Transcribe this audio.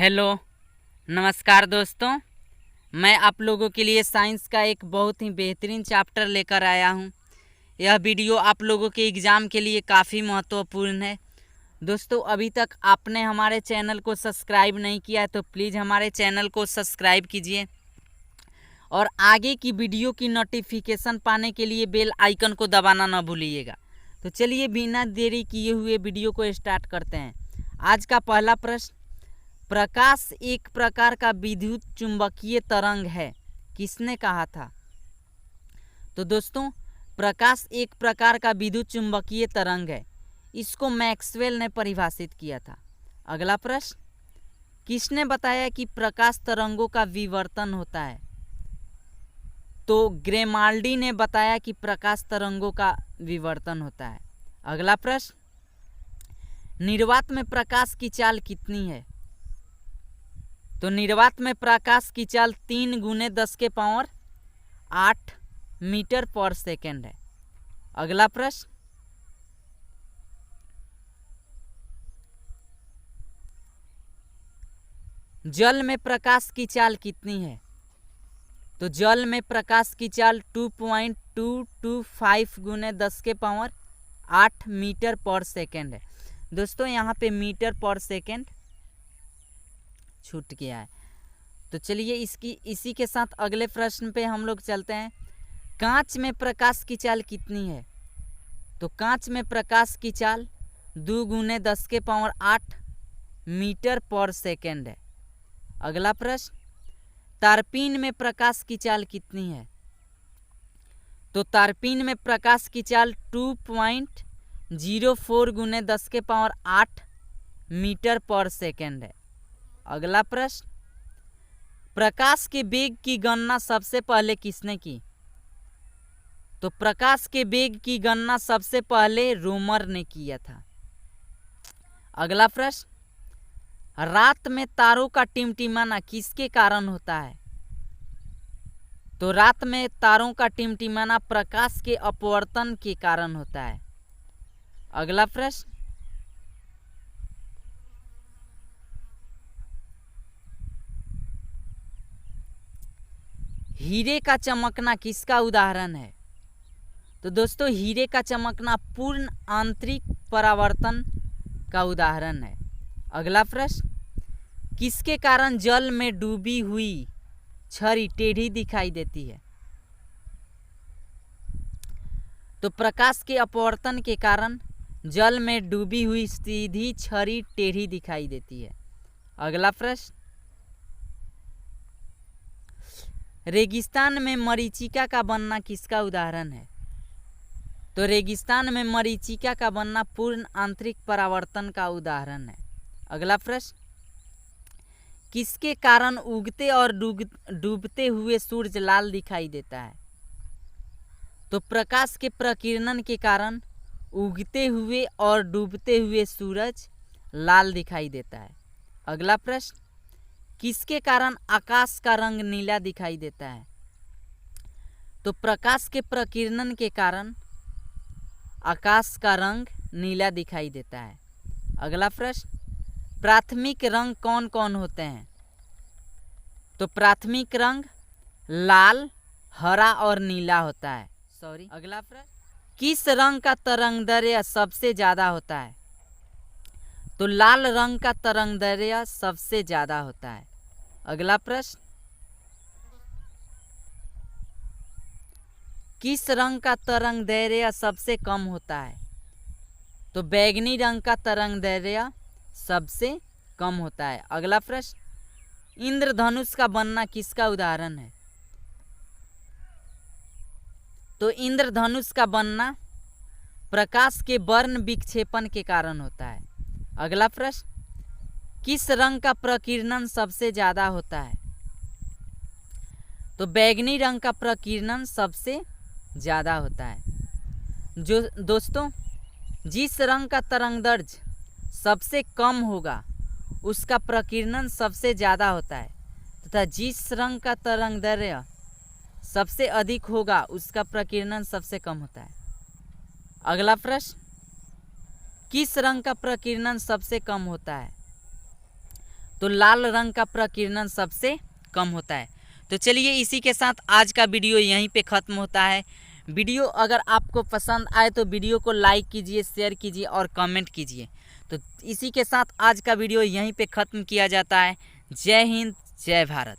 Hello, नमस्कार दोस्तों। मैं आप लोगों के लिए साइंस का एक बहुत ही बेहतरीन चैप्टर लेकर आया हूं। यह वीडियो आप लोगों के एग्ज़ाम के लिए काफ़ी महत्वपूर्ण है। दोस्तों, अभी तक आपने हमारे चैनल को सब्सक्राइब नहीं किया है तो प्लीज़ हमारे चैनल को सब्सक्राइब कीजिए और आगे की वीडियो की नोटिफिकेशन पाने के लिए बेल आइकन को दबाना न भूलिएगा। तो चलिए बिना देरी किए हुए वीडियो को स्टार्ट करते हैं। आज का पहला प्रश्न, प्रकाश एक प्रकार का विद्युत चुंबकीय तरंग है, किसने कहा था? तो दोस्तों, प्रकाश एक प्रकार का विद्युत चुंबकीय तरंग है, इसको मैक्सवेल ने परिभाषित किया था। अगला प्रश्न, किसने बताया कि प्रकाश तरंगों का विवर्तन होता है? तो ग्रेमाल्डी ने बताया कि प्रकाश तरंगों का विवर्तन होता है। अगला प्रश्न, निर्वात में प्रकाश की चाल कितनी है? तो निर्वात में प्रकाश की चाल 3×10⁸ मीटर पर सेकेंड है। अगला प्रश्न, जल में प्रकाश की चाल कितनी है? तो जल में प्रकाश की चाल 2.225×10⁸ मीटर पर सेकेंड है। दोस्तों, यहाँ पे मीटर पर सेकेंड छूट गया है। तो चलिए इसी के साथ अगले प्रश्न पे हम लोग चलते हैं। कांच में प्रकाश की चाल कितनी है? तो कांच में प्रकाश की चाल 2×10⁸ मीटर पर सेकेंड है। अगला प्रश्न, तारपीन में प्रकाश की चाल कितनी है? तो तारपीन में प्रकाश की चाल 2.04×10⁸ मीटर पर सेकेंड है। अगला प्रश्न, प्रकाश के वेग की गणना सबसे पहले किसने की? तो प्रकाश के वेग की गणना सबसे पहले रोमर ने किया था। अगला प्रश्न, रात में तारों का टिमटिमाना किसके कारण होता है? तो रात में तारों का टिमटिमाना प्रकाश के अपवर्तन के कारण होता है। अगला प्रश्न, हीरे का चमकना किसका उदाहरण है? तो दोस्तों, हीरे का चमकना पूर्ण आंतरिक परावर्तन का उदाहरण है। अगला प्रश्न, किसके कारण जल में डूबी हुई छड़ी टेढ़ी दिखाई देती है? तो प्रकाश के अपवर्तन के कारण जल में डूबी हुई सीधी छड़ी टेढ़ी दिखाई देती है। अगला प्रश्न, रेगिस्तान में मरीचिका का बनना किसका उदाहरण है? तो रेगिस्तान में मरीचिका का बनना पूर्ण आंतरिक परावर्तन का उदाहरण है। अगला प्रश्न, किसके कारण उगते और डूबते हुए सूरज लाल दिखाई देता है? तो प्रकाश के प्रकीर्णन के कारण उगते हुए और डूबते हुए सूरज लाल दिखाई देता है। अगला प्रश्न, किसके कारण आकाश का रंग नीला दिखाई देता है? तो प्रकाश के प्रकीर्णन के कारण आकाश का रंग नीला दिखाई देता है। अगला प्रश्न, प्राथमिक रंग कौन कौन होते हैं? तो प्राथमिक रंग लाल, हरा और नीला होता है। अगला प्रश्न, किस रंग का तरंगदैर्घ्य सबसे ज्यादा होता है? तो लाल रंग का तरंगदैर्घ्य सबसे ज्यादा होता है। अगला प्रश्न, किस रंग का तरंगदैर्घ्य सबसे कम होता है? तो बैंगनी रंग का तरंगदैर्घ्य सबसे कम होता है। अगला प्रश्न, इंद्रधनुष का बनना किसका उदाहरण है? तो इंद्रधनुष का बनना प्रकाश के वर्ण विक्षेपण के कारण होता है। अगला प्रश्न, किस रंग का प्रकीर्णन सबसे ज्यादा होता है? तो बैंगनी रंग का प्रकीर्णन सबसे ज्यादा होता है। जो दोस्तों, जिस रंग का तरंगदैर्घ्य सबसे कम होगा उसका प्रकीर्णन सबसे ज्यादा होता है तथा जिस रंग का तरंगदैर्घ्य सबसे अधिक होगा उसका प्रकीर्णन सबसे कम होता है। अगला प्रश्न, किस रंग का प्रकीर्णन सबसे कम होता है? तो लाल रंग का प्रकीर्णन सबसे कम होता है। तो चलिए इसी के साथ आज का वीडियो यहीं पे ख़त्म होता है। वीडियो अगर आपको पसंद आए तो वीडियो को लाइक कीजिए, शेयर कीजिए और कमेंट कीजिए। तो इसी के साथ आज का वीडियो यहीं पे ख़त्म किया जाता है। जय हिंद, जय भारत।